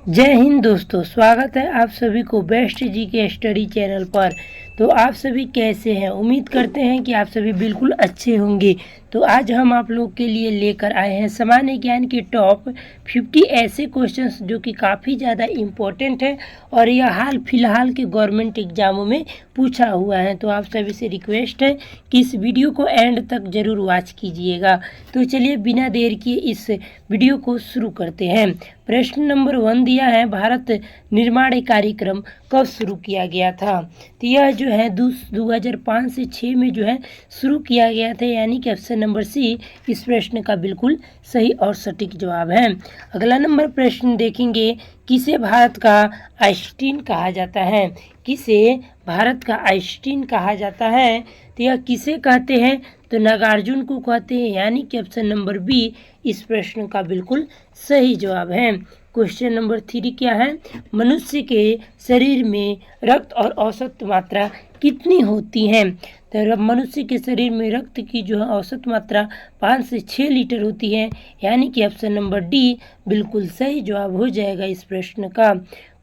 जय हिंद दोस्तों, स्वागत है आप सभी को बेस्ट जी के स्टडी चैनल पर। तो आप सभी कैसे हैं? उम्मीद करते हैं कि आप सभी बिल्कुल अच्छे होंगे। तो आज हम आप लोग के लिए लेकर आए हैं सामान्य ज्ञान के टॉप 50 ऐसे क्वेश्चंस जो कि काफ़ी ज़्यादा इम्पोर्टेंट है और यह हाल फिलहाल के गवर्नमेंट एग्जामों में पूछा हुआ है। तो आप सभी से रिक्वेस्ट है कि इस वीडियो को एंड तक ज़रूर वॉच कीजिएगा। तो चलिए बिना देर किए इस वीडियो को शुरू करते हैं। प्रश्न नंबर 1 दिया है, भारत निर्माण कार्यक्रम कब शुरू किया गया था? तो यह जो है 2005 से 6 में जो है शुरू किया गया था, यानी कि ऑप्शन नंबर सी इस प्रश्न का बिल्कुल सही और सटीक जवाब है। अगला नंबर प्रश्न देखेंगे, किसे भारत का आइंस्टीन कहा जाता है? किसे भारत का आइंस्टीन कहा जाता है? तो यह किसे कहते हैं? तो नागार्जुन को कहते हैं, यानी कि ऑप्शन नंबर बी इस प्रश्न का बिल्कुल सही जवाब है। क्वेश्चन नंबर 3 क्या है? मनुष्य के शरीर में रक्त और औसत मात्रा कितनी होती है? तो मनुष्य के शरीर में रक्त की जो है औसत मात्रा 5 से 6 लीटर होती है, यानी कि ऑप्शन नंबर डी बिल्कुल सही जवाब हो जाएगा इस प्रश्न का।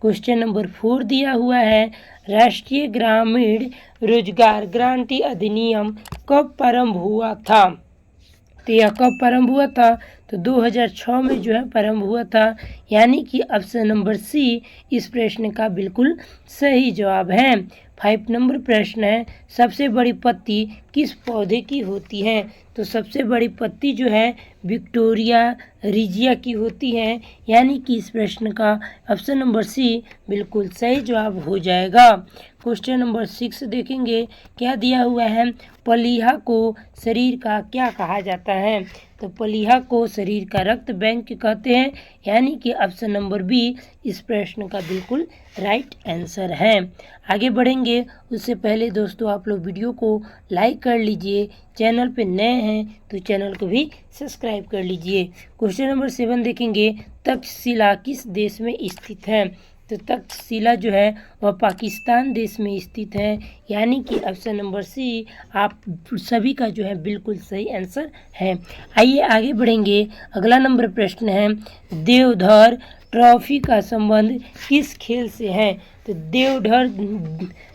क्वेश्चन नंबर 4 दिया हुआ है, राष्ट्रीय ग्रामीण रोजगार गारंटी अधिनियम कब प्रारंभ हुआ था? तो यह कब प्रारंभ हुआ था? तो 2006 में जो है प्रारंभ हुआ था, यानी कि ऑप्शन नंबर सी इस प्रश्न का बिल्कुल सही जवाब है। 5 नंबर प्रश्न है, सबसे बड़ी पत्ती किस पौधे की होती है? तो सबसे बड़ी पत्ती जो है विक्टोरिया रिजिया की होती है, यानी कि इस प्रश्न का ऑप्शन नंबर सी बिल्कुल सही जवाब हो जाएगा। क्वेश्चन नंबर 6 देखेंगे, क्या दिया हुआ है, प्लीहा को शरीर का क्या कहा जाता है? तो प्लीहा को शरीर का रक्त बैंक कहते हैं, यानी कि ऑप्शन नंबर बी इस प्रश्न का बिल्कुल राइट आंसर है। आगे बढ़ेंगे उससे पहले दोस्तों आप लोग वीडियो को लाइक कर लीजिए, चैनल पे नए हैं तो चैनल को भी सब्सक्राइब कर लीजिए। क्वेश्चन नंबर 7 देखेंगे, तक्षशिला किस देश में स्थित है? तो तक्षशिला जो है वह पाकिस्तान देश में स्थित है, यानी कि ऑप्शन नंबर सी आप सभी का जो है बिल्कुल सही आंसर है। आइए आगे बढ़ेंगे। अगला नंबर प्रश्न है, देवधर ट्रॉफी का संबंध किस खेल से है? तो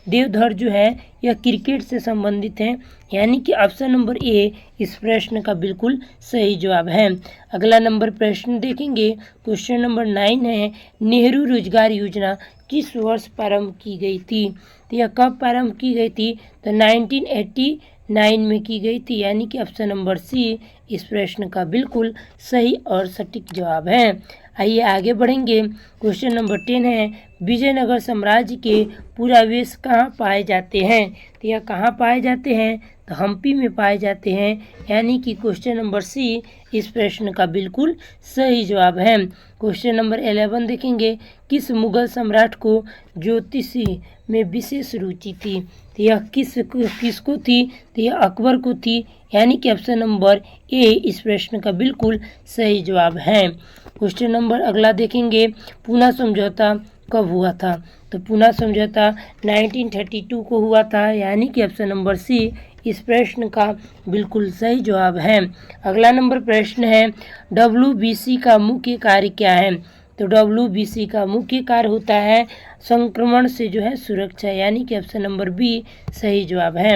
देवधर जो है यह क्रिकेट से संबंधित है, यानी कि ऑप्शन नंबर ए इस प्रश्न का बिल्कुल सही जवाब है। अगला नंबर प्रश्न देखेंगे। क्वेश्चन नंबर 9 है, नेहरू रोजगार योजना किस वर्ष प्रारंभ की गई थी? तो यह कब प्रारंभ की गई थी? तो 1989 में की गई थी, यानी कि ऑप्शन नंबर सी इस प्रश्न का बिल्कुल सही और सटीक जवाब है। आइए आगे बढ़ेंगे। क्वेश्चन नंबर 10 है, विजयनगर साम्राज्य के पुरावशेष कहाँ पाए जाते हैं? तो यह कहाँ पाए जाते हैं? तो हम्पी में पाए जाते हैं, यानी कि क्वेश्चन नंबर सी इस प्रश्न का बिल्कुल सही जवाब है। क्वेश्चन नंबर 11 देखेंगे, किस मुगल सम्राट को ज्योतिषी में विशेष रुचि थी? तो यह किसको थी? तो यह अकबर को थी, यानी कि ऑप्शन नंबर ए इस प्रश्न का बिल्कुल सही जवाब है। क्वेश्चन नंबर अगला देखेंगे, पूना समझौता कब हुआ था? तो पूना समझौता 1932 को हुआ था, यानी कि ऑप्शन नंबर सी इस प्रश्न का बिल्कुल सही जवाब है। अगला नंबर प्रश्न है, WBC का मुख्य कार्य क्या है? तो WBC का मुख्य कार्य होता है संक्रमण से जो है सुरक्षा, यानी कि ऑप्शन नंबर बी सही जवाब है।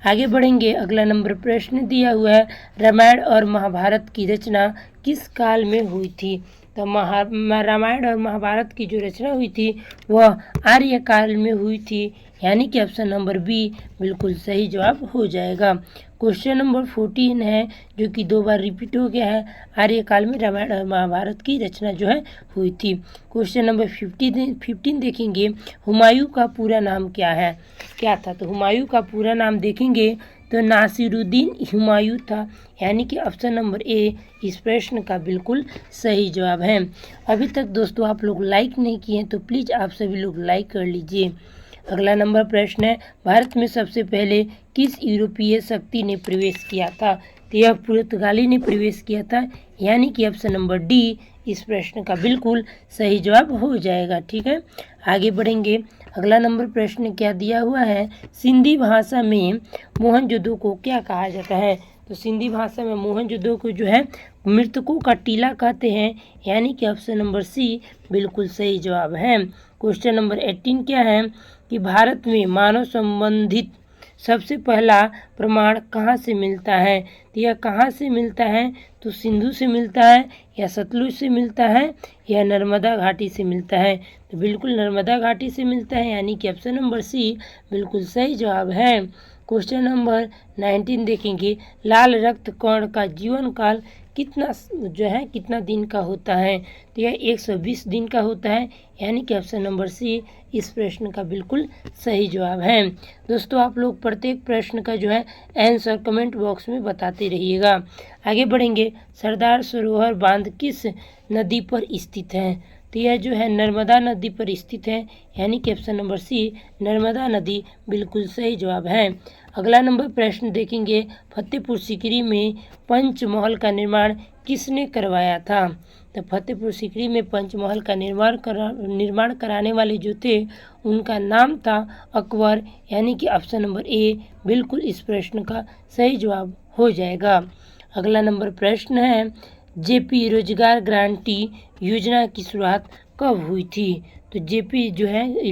आगे बढ़ेंगे। अगला नंबर प्रश्न दिया हुआ है, रामायण और महाभारत की रचना किस काल में हुई थी? तो रामायण और महाभारत की जो रचना हुई थी वह आर्य काल में हुई थी, यानी कि ऑप्शन नंबर बी बिल्कुल सही जवाब हो जाएगा। क्वेश्चन नंबर 14 है, जो कि 2 बार रिपीट हो गया है, आर्यकाल में रामायण और महाभारत की रचना जो है हुई थी। क्वेश्चन नंबर 15 देखेंगे, हुमायूं का पूरा नाम क्या था? तो हुमायूं का पूरा नाम देखेंगे तो नासिरुद्दीन हुमायूं था, यानी कि ऑप्शन नंबर ए इस प्रश्न का बिल्कुल सही जवाब है। अभी तक दोस्तों आप लोग लाइक नहीं किए हैं तो प्लीज़ आप सभी लोग लाइक कर लीजिए। अगला नंबर प्रश्न है, भारत में सबसे पहले किस यूरोपीय शक्ति ने प्रवेश किया था? तो यह पुर्तगाली ने प्रवेश किया था, यानी कि ऑप्शन नंबर डी इस प्रश्न का बिल्कुल सही जवाब हो जाएगा। ठीक है, आगे बढ़ेंगे। अगला नंबर प्रश्न क्या दिया हुआ है, सिंधी भाषा में मोहनजोदड़ो को क्या कहा जाता है? तो सिंधी भाषा में मोहनजोदड़ो को जो है मृतकों का टीला कहते हैं, यानी कि ऑप्शन नंबर सी बिल्कुल सही जवाब है। क्वेश्चन नंबर 18 क्या है कि भारत में मानव संबंधित सबसे पहला प्रमाण कहाँ से मिलता है? तो यह कहाँ से मिलता है? तो सिंधु से मिलता है, या सतलुज से मिलता है, या नर्मदा घाटी से मिलता है? तो बिल्कुल नर्मदा घाटी से मिलता है, यानी कि ऑप्शन नंबर सी बिल्कुल सही जवाब है। क्वेश्चन नंबर 19 देखेंगे, लाल रक्त कण का जीवन काल कितना दिन का होता है? तो यह 120 दिन का होता है, यानी कि ऑप्शन नंबर सी इस प्रश्न का बिल्कुल सही जवाब है। दोस्तों, आप लोग प्रत्येक प्रश्न का आंसर कमेंट बॉक्स में बताते रहिएगा। आगे बढ़ेंगे, सरदार सरोवर बांध किस नदी पर स्थित है? तो यह नर्मदा नदी पर स्थित है, यानी कि ऑप्शन नंबर सी नर्मदा नदी बिल्कुल सही जवाब है। अगला नंबर प्रश्न देखेंगे, फतेहपुर सीकरी में पंचमहल का निर्माण किसने करवाया था? तो फतेहपुर सीकरी में पंचमहल का निर्माण कराने वाले जो थे उनका नाम था अकबर, यानी कि ऑप्शन नंबर ए बिल्कुल इस प्रश्न का सही जवाब हो जाएगा। अगला नंबर प्रश्न है, जेपी रोजगार गारंटी योजना की शुरुआत कब हुई थी? तो जेपी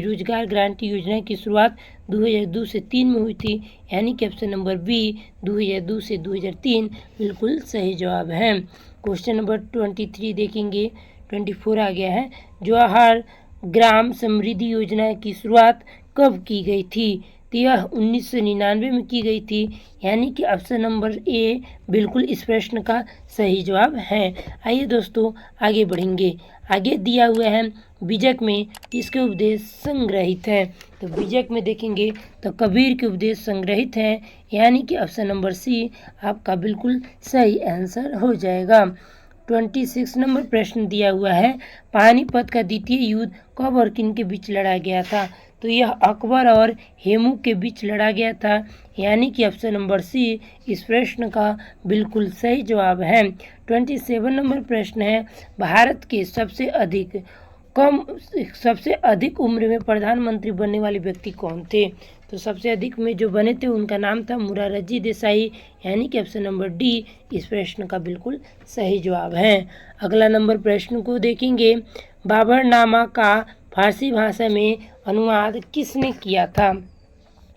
रोजगार गारंटी योजना की शुरुआत 2002 से 3 में हुई थी, यानी कि ऑप्शन नंबर बी 2002 से 2003 बिल्कुल सही जवाब है। क्वेश्चन नंबर 23 देखेंगे, 24 आ गया है, जवाहर ग्राम समृद्धि योजना की शुरुआत कब की गई थी? तो यह 1999 में की गई थी, यानी कि ऑप्शन नंबर ए बिल्कुल इस प्रश्न का सही जवाब है। आइए दोस्तों आगे बढ़ेंगे। आगे दिया हुआ है, बीजक में किसके उपदेश संग्रहित है? तो बीजक में देखेंगे तो कबीर के उपदेश संग्रहित हैं, यानी कि ऑप्शन नंबर सी आपका बिल्कुल सही आंसर हो जाएगा। 26 नंबर प्रश्न दिया हुआ है, पानीपत का द्वितीय युद्ध कब और किन के बीच लड़ा गया था? तो यह अकबर और हेमू के बीच लड़ा गया था, यानी कि ऑप्शन नंबर सी इस प्रश्न का बिल्कुल सही जवाब है। 27 नंबर प्रश्न है, भारत के सबसे अधिक उम्र में प्रधानमंत्री बनने वाले व्यक्ति कौन थे? तो सबसे अधिक में जो बने थे उनका नाम था मोरारजी देसाई, यानी कि ऑप्शन नंबर डी इस प्रश्न का बिल्कुल सही जवाब है। अगला नंबर प्रश्न को देखेंगे, बाबरनामा का फारसी भाषा में अनुवाद किसने किया था?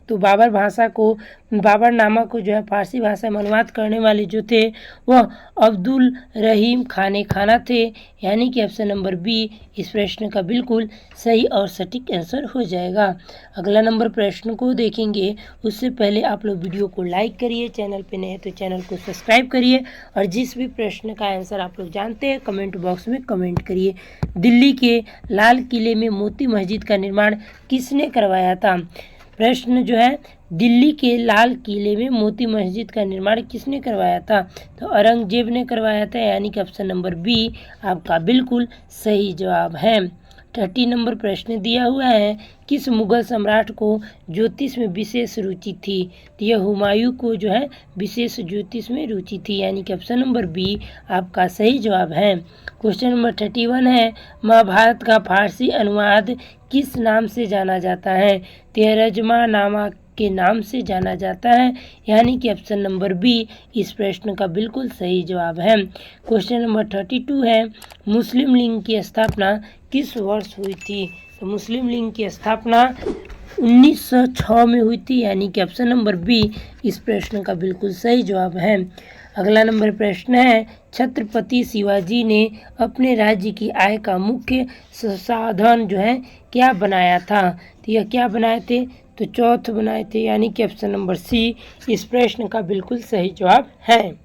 तो बाबरनामा को फारसी भाषा में अनुवाद करने वाले जो थे वह अब्दुल रहीम खाना थे, यानी कि ऑप्शन नंबर बी इस प्रश्न का बिल्कुल सही और सटीक आंसर हो जाएगा। अगला नंबर प्रश्न को देखेंगे, उससे पहले आप लोग वीडियो को लाइक करिए, चैनल पे नए हैं तो चैनल को सब्सक्राइब करिए, और जिस भी प्रश्न का आंसर आप लोग जानते हैं कमेंट बॉक्स में कमेंट करिए। दिल्ली के लाल किले में मोती मस्जिद का निर्माण किसने करवाया था? प्रश्न दिल्ली के लाल किले में मोती मस्जिद का निर्माण किसने करवाया था? तो औरंगजेब ने करवाया था, यानी कि ऑप्शन नंबर बी आपका बिल्कुल सही जवाब है। 30 नंबर प्रश्न दिया हुआ है, किस मुगल सम्राट को ज्योतिष में विशेष रुचि थी? तो यह हुमायूं को विशेष ज्योतिष में रुचि थी, यानी कि ऑप्शन नंबर बी आपका सही जवाब है। क्वेश्चन नंबर 31 है, महाभारत का फारसी अनुवाद किस नाम से जाना जाता है? तर्जमानामा के नाम से जाना जाता है, यानी कि ऑप्शन नंबर बी इस प्रश्न का बिल्कुल सही जवाब है। क्वेश्चन नंबर 32 है, मुस्लिम लीग की स्थापना किस वर्ष हुई थी? तो मुस्लिम लीग की स्थापना 1906 में हुई थी, यानी कि ऑप्शन नंबर बी इस प्रश्न का बिल्कुल सही जवाब है। अगला नंबर प्रश्न है, छत्रपति शिवाजी ने अपने राज्य की आय का मुख्य साधन क्या बनाया था? तो यह क्या बनाए थे? तो चौथ बनाए थे, यानी कि ऑप्शन नंबर सी इस प्रश्न का बिल्कुल सही जवाब है।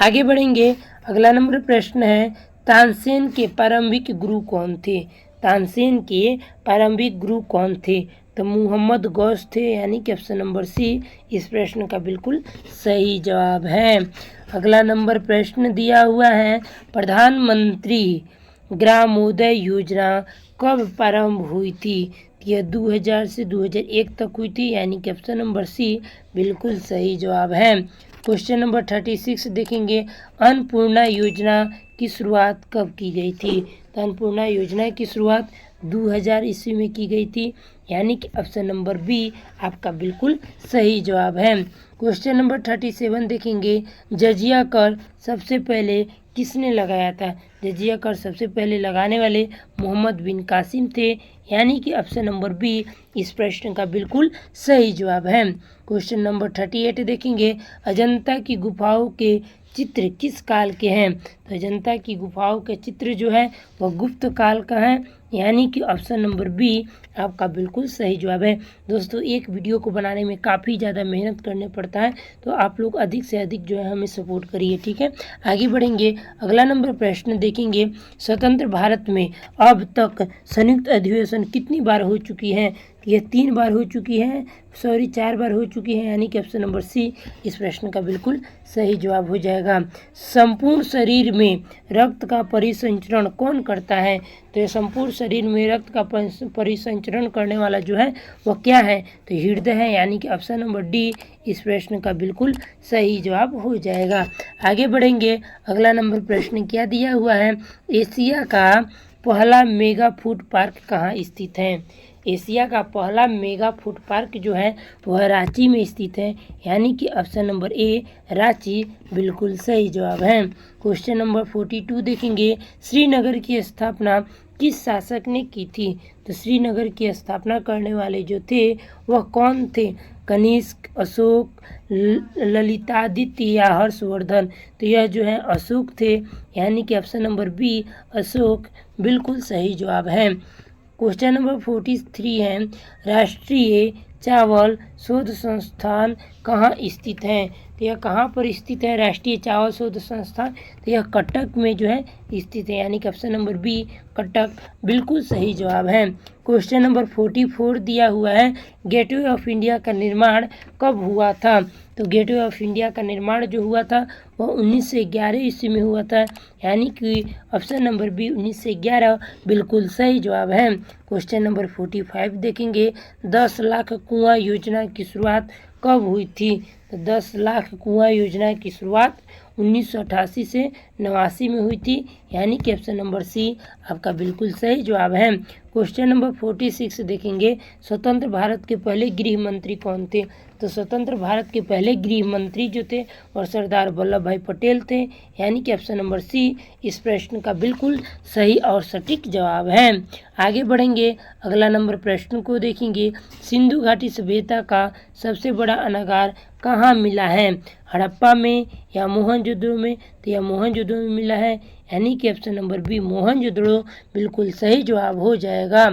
आगे बढ़ेंगे, अगला नंबर प्रश्न है, तानसेन के प्रारंभिक गुरु कौन थे? तानसेन के प्रारंभिक गुरु कौन थे? तो मोहम्मद गौस थे, यानी कि ऑप्शन नंबर सी इस प्रश्न का बिल्कुल सही जवाब है। अगला नंबर प्रश्न दिया हुआ है, प्रधानमंत्री ग्रामोदय योजना कब प्रारंभ हुई थी? यह 2000 से 2001 तक हुई थी, यानी कि ऑप्शन नंबर सी बिल्कुल सही जवाब है। क्वेश्चन नंबर 36 देखेंगे, अन्नपूर्णा योजना की शुरुआत कब की गई थी? तो अन्नपूर्णा योजना की शुरुआत 2000 ईस्वी में की गई थी, यानी कि ऑप्शन नंबर बी आपका बिल्कुल सही जवाब है। क्वेश्चन नंबर 37 देखेंगे, जजिया कर सबसे पहले किसने लगाया था? जजिया कर सबसे पहले लगाने वाले मोहम्मद बिन कासिम थे, यानी कि ऑप्शन नंबर बी इस प्रश्न का बिल्कुल सही जवाब है। क्वेश्चन नंबर 38 देखेंगे, अजंता की गुफाओं के चित्र किस काल के हैं? तो अजंता की गुफाओं के चित्र जो है वह गुप्त काल का है, यानी कि ऑप्शन नंबर बी आपका बिल्कुल सही जवाब है। दोस्तों, एक वीडियो को बनाने में काफ़ी ज़्यादा मेहनत करने पड़ता है, तो आप लोग अधिक से अधिक जो है हमें सपोर्ट करिए, ठीक है। आगे बढ़ेंगे, अगला नंबर प्रश्न देखेंगे, स्वतंत्र भारत में अब तक संयुक्त अधिवेशन कितनी बार हो चुकी है? यह 3 बार हो चुकी है, 4 बार हो चुकी है, यानी कि ऑप्शन नंबर सी इस प्रश्न का बिल्कुल सही जवाब हो जाएगा। संपूर्ण शरीर में रक्त का परिसंचरण कौन करता है? तो ये संपूर्ण शरीर में रक्त का परिसंचरण करने वाला जो है वह क्या है? तो हृदय है, यानी कि ऑप्शन नंबर डी इस प्रश्न का बिल्कुल सही जवाब हो जाएगा। आगे बढ़ेंगे, अगला नंबर प्रश्न क्या दिया हुआ है, एशिया का पहला मेगा फूड पार्क कहाँ स्थित है? एशिया का पहला मेगा फूड पार्क जो है वह रांची में स्थित है, यानी कि ऑप्शन नंबर ए रांची बिल्कुल सही जवाब है। क्वेश्चन नंबर 42 देखेंगे, श्रीनगर की स्थापना किस शासक ने की थी? तो श्रीनगर की स्थापना करने वाले जो थे वह कौन थे? कनिष्क, अशोक, ललितादित्य या हर्षवर्धन? तो यह जो है अशोक थे, यानी कि ऑप्शन नंबर बी अशोक बिल्कुल सही जवाब है। क्वेश्चन नंबर 43 है, राष्ट्रीय चावल शोध संस्थान कहाँ स्थित है? तो यह कहाँ पर स्थित है राष्ट्रीय चावल शोध संस्थान? तो यह कटक में जो है स्थित है, यानी कि ऑप्शन नंबर बी कटक बिल्कुल सही जवाब है। क्वेश्चन नंबर 44 दिया हुआ है, गेटवे ऑफ इंडिया का निर्माण कब हुआ था? तो गेटवे ऑफ इंडिया का निर्माण जो हुआ था वह 1911 ईस्वी में हुआ था, यानी कि ऑप्शन नंबर बी 1911 बिल्कुल सही जवाब है। क्वेश्चन नंबर 45 देखेंगे, 10 लाख कुआं योजना की शुरुआत कब हुई थी? तो 10 लाख कुआं योजना की शुरुआत 1988 से 89 में हुई थी, यानी कि ऑप्शन नंबर सी आपका बिल्कुल सही जवाब है। क्वेश्चन नंबर 46 देखेंगे, स्वतंत्र भारत के पहले गृह मंत्री कौन थे? तो स्वतंत्र भारत के पहले गृह मंत्री जो थे और सरदार वल्लभ भाई पटेल थे, यानी कि ऑप्शन नंबर सी इस प्रश्न का बिल्कुल सही और सटीक जवाब है। आगे बढ़ेंगे, अगला नंबर प्रश्न को देखेंगे, सिंधु घाटी सभ्यता का सबसे बड़ा अनागार कहाँ मिला है? हड़प्पा में या मोहनजोदड़ो में? तो यह मोहनजोदड़ो में मिला है, यानी कि ऑप्शन नंबर बी मोहनजोदड़ो बिल्कुल सही जवाब हो जाएगा।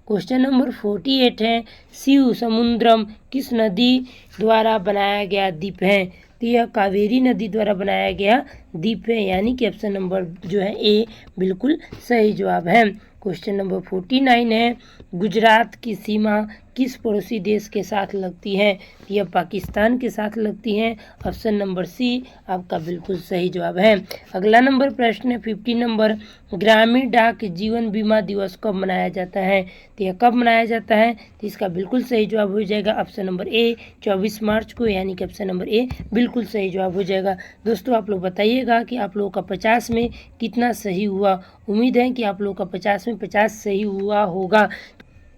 क्वेश्चन नंबर 48 है, शिव समुद्रम किस नदी द्वारा बनाया गया द्वीप है? तो यह कावेरी नदी द्वारा बनाया गया द्वीप है, यानी कि ऑप्शन नंबर जो है ए बिल्कुल सही जवाब है। क्वेश्चन नंबर 49 है, गुजरात की सीमा किस पड़ोसी देश के साथ लगती है? यह पाकिस्तान के साथ लगती है, ऑप्शन नंबर सी आपका बिल्कुल सही जवाब है। अगला नंबर प्रश्न है 50 नंबर, ग्रामीण डाक जीवन बीमा दिवस कब मनाया जाता है? तो यह कब मनाया जाता है? तो इसका बिल्कुल सही जवाब हो जाएगा ऑप्शन नंबर ए 24 मार्च को, यानी कि ऑप्शन नंबर ए बिल्कुल सही जवाब हो जाएगा। दोस्तों, आप लोग बताइएगा कि आप लोगों का 50 में कितना सही हुआ। उम्मीद है कि आप लोगों का 50 में 50 सही हुआ होगा।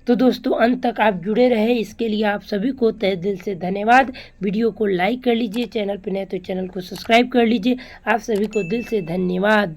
तो दोस्तों, अंत तक आप जुड़े रहे, इसके लिए आप सभी को तहे दिल से धन्यवाद। वीडियो को लाइक कर लीजिए, चैनल पर नए तो चैनल को सब्सक्राइब कर लीजिए। आप सभी को दिल से धन्यवाद।